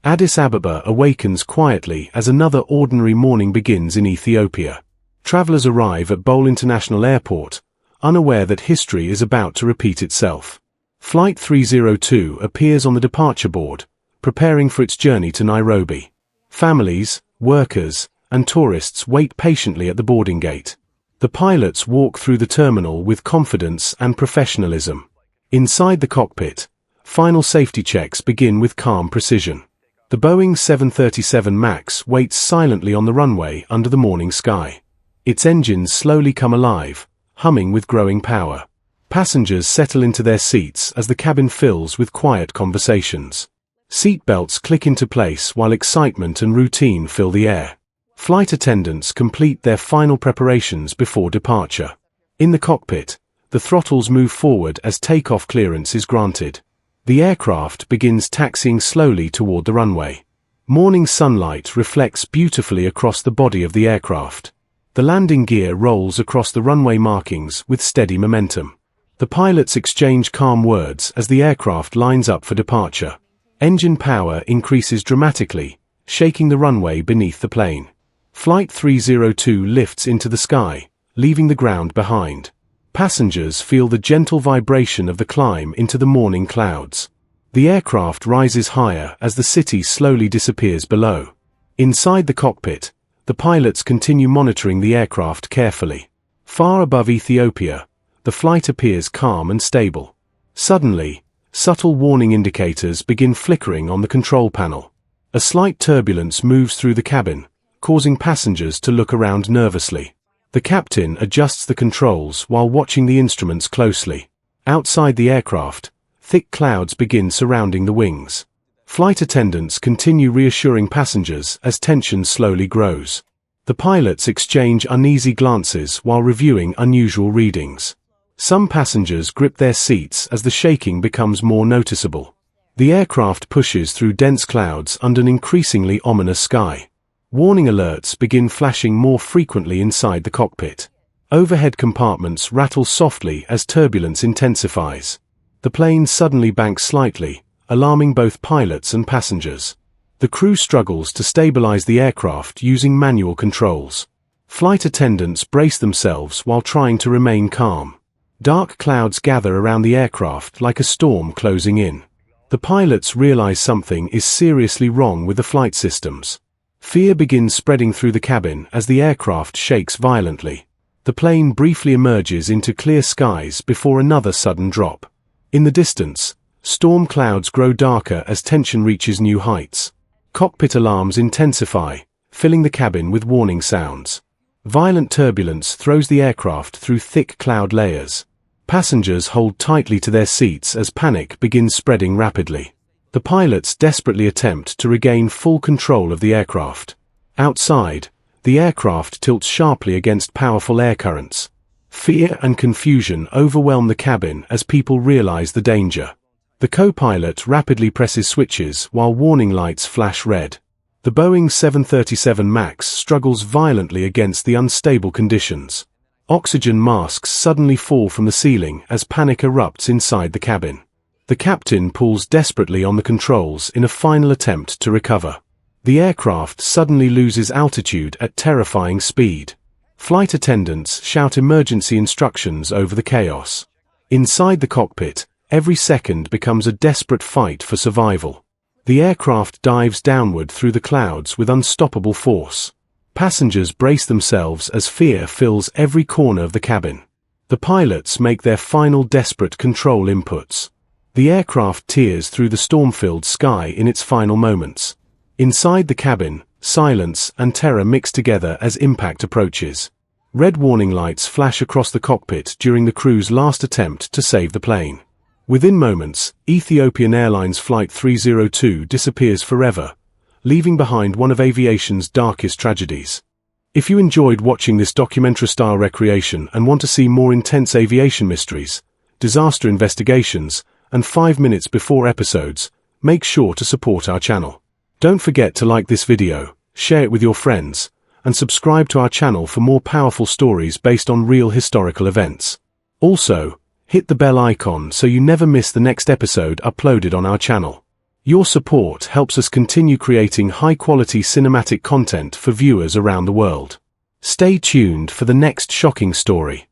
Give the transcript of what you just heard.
Addis Ababa awakens quietly as another ordinary morning begins in Ethiopia. Travelers arrive at Bole International Airport, unaware that history is about to repeat itself. Flight 302 appears on the departure board, preparing for its journey to Nairobi. Families, workers, and tourists wait patiently at the boarding gate. The pilots walk through the terminal with confidence and professionalism. Inside the cockpit, final safety checks begin with calm precision. The Boeing 737 MAX waits silently on the runway under the morning sky. Its engines slowly come alive, humming with growing power. Passengers settle into their seats as the cabin fills with quiet conversations. Seat belts click into place while excitement and routine fill the air. Flight attendants complete their final preparations before departure. In the cockpit, the throttles move forward as takeoff clearance is granted. The aircraft begins taxiing slowly toward the runway. Morning sunlight reflects beautifully across the body of the aircraft. The landing gear rolls across the runway markings with steady momentum. The pilots exchange calm words as the aircraft lines up for departure. Engine power increases dramatically, shaking the runway beneath the plane. Flight 302 lifts into the sky, leaving the ground behind. Passengers feel the gentle vibration of the climb into the morning clouds. The aircraft rises higher as the city slowly disappears below. Inside the cockpit, the pilots continue monitoring the aircraft carefully. Far above Ethiopia, the flight appears calm and stable. Suddenly, subtle warning indicators begin flickering on the control panel. A slight turbulence moves through the cabin, causing passengers to look around nervously. The captain adjusts the controls while watching the instruments closely. Outside the aircraft, thick clouds begin surrounding the wings. Flight attendants continue reassuring passengers as tension slowly grows. The pilots exchange uneasy glances while reviewing unusual readings. Some passengers grip their seats as the shaking becomes more noticeable. The aircraft pushes through dense clouds under an increasingly ominous sky. Warning alerts begin flashing more frequently inside the cockpit. Overhead compartments rattle softly as turbulence intensifies. The plane suddenly banks slightly, alarming both pilots and passengers. The crew struggles to stabilize the aircraft using manual controls. Flight attendants brace themselves while trying to remain calm. Dark clouds gather around the aircraft like a storm closing in. The pilots realize something is seriously wrong with the flight systems. Fear begins spreading through the cabin as the aircraft shakes violently. The plane briefly emerges into clear skies before another sudden drop. In the distance, storm clouds grow darker as tension reaches new heights. Cockpit alarms intensify, filling the cabin with warning sounds. Violent turbulence throws the aircraft through thick cloud layers. Passengers hold tightly to their seats as panic begins spreading rapidly. The pilots desperately attempt to regain full control of the aircraft. Outside, the aircraft tilts sharply against powerful air currents. Fear and confusion overwhelm the cabin as people realize the danger. The co-pilot rapidly presses switches while warning lights flash red. The Boeing 737 MAX struggles violently against the unstable conditions. Oxygen masks suddenly fall from the ceiling as panic erupts inside the cabin. The captain pulls desperately on the controls in a final attempt to recover. The aircraft suddenly loses altitude at terrifying speed. Flight attendants shout emergency instructions over the chaos. Inside the cockpit, every second becomes a desperate fight for survival. The aircraft dives downward through the clouds with unstoppable force. Passengers brace themselves as fear fills every corner of the cabin. The pilots make their final desperate control inputs. The aircraft tears through the storm-filled sky in its final moments. Inside the cabin, silence and terror mix together as impact approaches. Red warning lights flash across the cockpit during the crew's last attempt to save the plane. Within moments, Ethiopian Airlines Flight 302 disappears forever, leaving behind one of aviation's darkest tragedies. If you enjoyed watching this documentary-style recreation and want to see more intense aviation mysteries, disaster investigations, and 5 minutes before episodes, make sure to support our channel. Don't forget to like this video, share it with your friends, and subscribe to our channel for more powerful stories based on real historical events. Also, hit the bell icon so you never miss the next episode uploaded on our channel. Your support helps us continue creating high-quality cinematic content for viewers around the world. Stay tuned for the next shocking story.